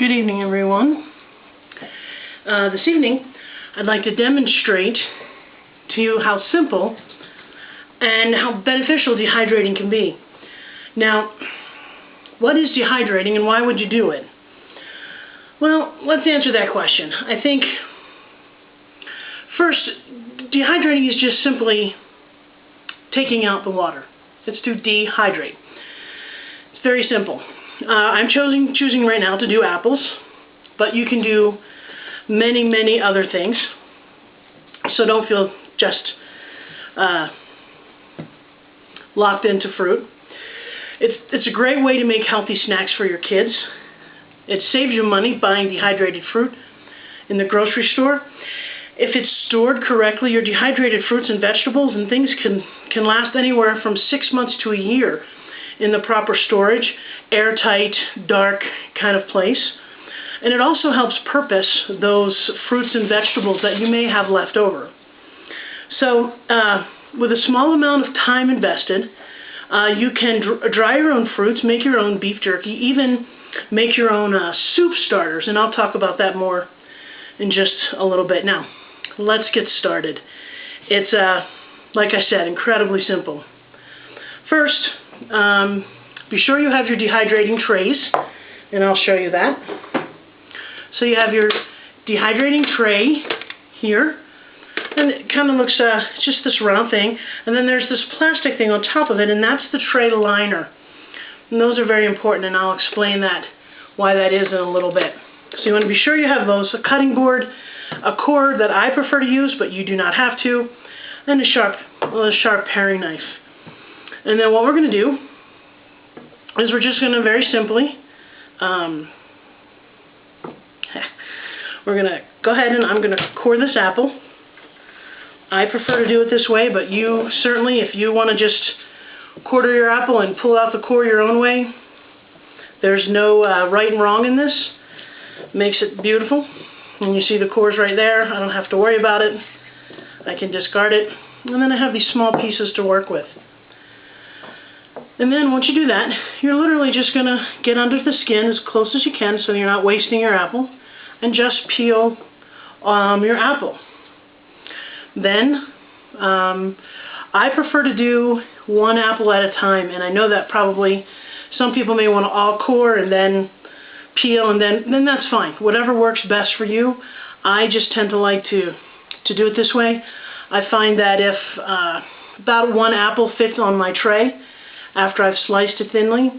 Good evening, everyone. This evening, I'd like to demonstrate to you how simple and how beneficial dehydrating can be. Now, what is dehydrating and why would you do it? Well, let's answer that question. I think, first, dehydrating is just simply taking out the water. It's to dehydrate. It's very simple. I'm choosing right now to do apples, but you can do many other things. So don't feel just locked into fruit. It's a great way to make healthy snacks for your kids. It saves you money buying dehydrated fruit in the grocery store. If it's stored correctly, your dehydrated fruits and vegetables and things can last anywhere from 6 months to a year in the proper storage, airtight, dark kind of place. And it also helps purpose those fruits and vegetables that you may have left over. So with a small amount of time invested, you can dry your own fruits, make your own beef jerky, even make your own soup starters, and I'll talk about that more in just a little bit. Now, let's get started. It's, like I said, incredibly simple. First, be sure you have your dehydrating trays, and I'll show you that. So you have your dehydrating tray here, and it kind of looks just this round thing, and then there's this plastic thing on top of it, and that's the tray liner. And those are very important, and I'll explain why that is in a little bit. So you want to be sure you have those, a cutting board, a cord that I prefer to use, but you do not have to, and a sharp paring knife. And then what we're going to do is we're just going to very simply, we're going to go ahead and I'm going to core this apple. I prefer to do it this way, but you certainly, if you want to just quarter your apple and pull out the core your own way, there's no right and wrong in this. It makes it beautiful. And you see the cores right there. I don't have to worry about it. I can discard it. And then I have these small pieces to work with. And then once you do that, you're literally just going to get under the skin as close as you can so you're not wasting your apple, and just peel your apple. Then I prefer to do one apple at a time, and I know that probably some people may want to all core and then peel, and then that's fine. Whatever works best for you. I just tend to like to do it this way. I find that if about one apple fits on my tray after I've sliced it thinly,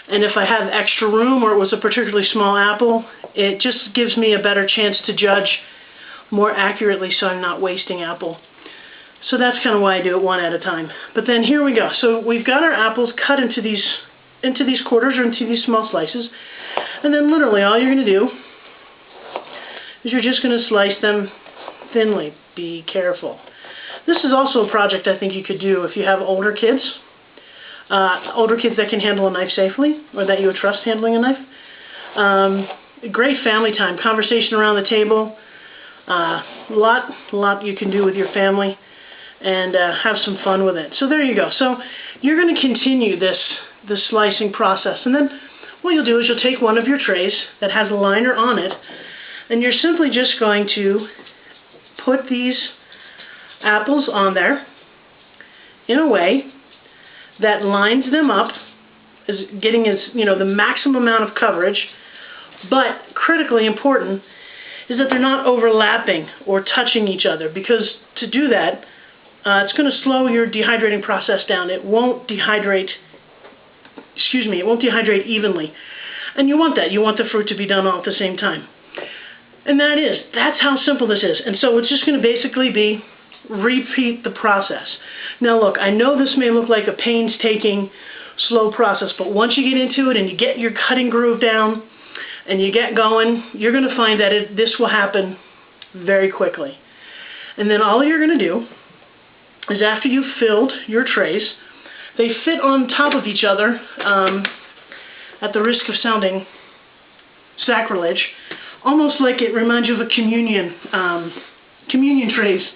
and if I have extra room or it was a particularly small apple, it just gives me a better chance to judge more accurately so I'm not wasting apple. So that's kind of why I do it one at a time. But then here we go. So we've got our apples cut into these quarters or into these small slices, and then literally all you're going to do is you're just going to slice them thinly. Be careful. This is also a project I think you could do if you have older kids that can handle a knife safely, or that you would trust handling a knife. Great family time, conversation around the table, a lot you can do with your family, and have some fun with it. So there you go. So you're going to continue this slicing process, and then what you'll do is you'll take one of your trays that has a liner on it, and you're simply just going to put these apples on there in a way that lines them up, as getting the maximum amount of coverage. But critically important is that they're not overlapping or touching each other, because to do that, it's going to slow your dehydrating process down. It won't dehydrate. It won't dehydrate evenly, and you want that. You want the fruit to be done all at the same time. And that's how simple this is. And so it's just going to basically be repeat the process. Now look, I know this may look like a painstaking, slow process, but once you get into it and you get your cutting groove down and you get going, you're going to find that this will happen very quickly. And then all you're going to do is, after you've filled your trays, they fit on top of each other, at the risk of sounding sacrilege, almost like it reminds you of a communion trays,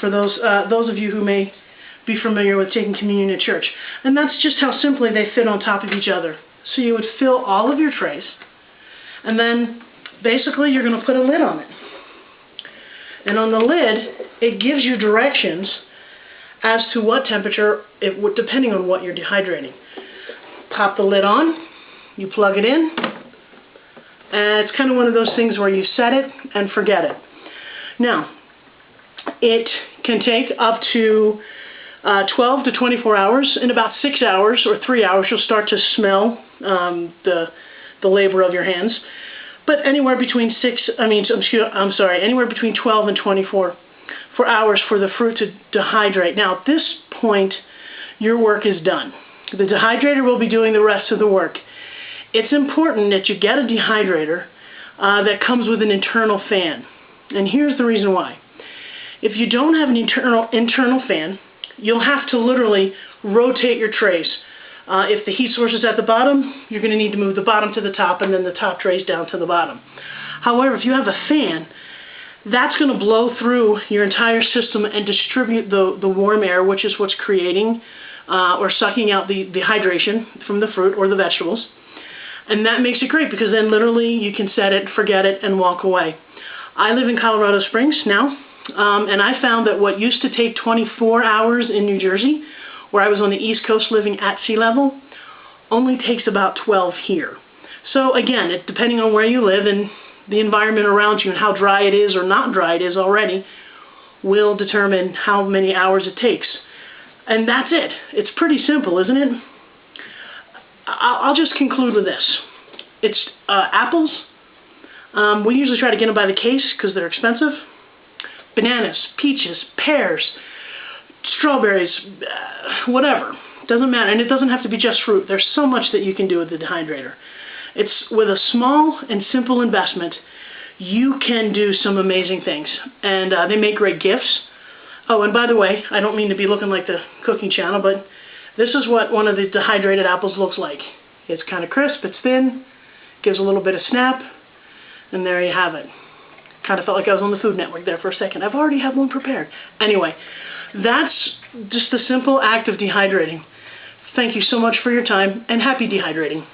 for those of you who may be familiar with taking communion at church. And that's just how simply they fit on top of each other. So you would fill all of your trays, And then basically you're going to put a lid on it. And on the lid, it gives you directions as to what temperature, depending on what you're dehydrating. Pop the lid on, you plug it in, and it's kind of one of those things where you set it and forget it. Now, it can take up to 12 to 24 hours. In about 6 hours or 3 hours, you'll start to smell the labor of your hands. But anywhere between anywhere between 12 and 24 hours for the fruit to dehydrate. Now, at this point, your work is done. The dehydrator will be doing the rest of the work. It's important that you get a dehydrator that comes with an internal fan. And here's the reason why. If you don't have an internal fan, you'll have to literally rotate your trays. If the heat source is at the bottom, you're going to need to move the bottom to the top and then the top trays down to the bottom. However, if you have a fan, that's going to blow through your entire system and distribute the warm air, which is what's creating or sucking out the hydration from the fruit or the vegetables. And that makes it great because then literally you can set it, forget it, and walk away. I live in Colorado Springs now, and I found that what used to take 24 hours in New Jersey, where I was on the East Coast living at sea level, only takes about 12 here. So again, depending on where you live and the environment around you and how dry it is or not dry it is already, will determine how many hours it takes. And that's it. It's pretty simple, isn't it? I'll just conclude with this. It's apples. We usually try to get them by the case because they're expensive. Bananas, peaches, pears, strawberries, whatever. Doesn't matter. And it doesn't have to be just fruit. There's so much that you can do with the dehydrator. It's with a small and simple investment, you can do some amazing things. And they make great gifts. Oh, and by the way, I don't mean to be looking like the cooking channel, but this is what one of the dehydrated apples looks like. It's kind of crisp, it's thin, gives a little bit of snap, and there you have it. Kind of felt like I was on the Food Network there for a second. I've already had one prepared. Anyway, that's just the simple act of dehydrating. Thank you so much for your time, and happy dehydrating.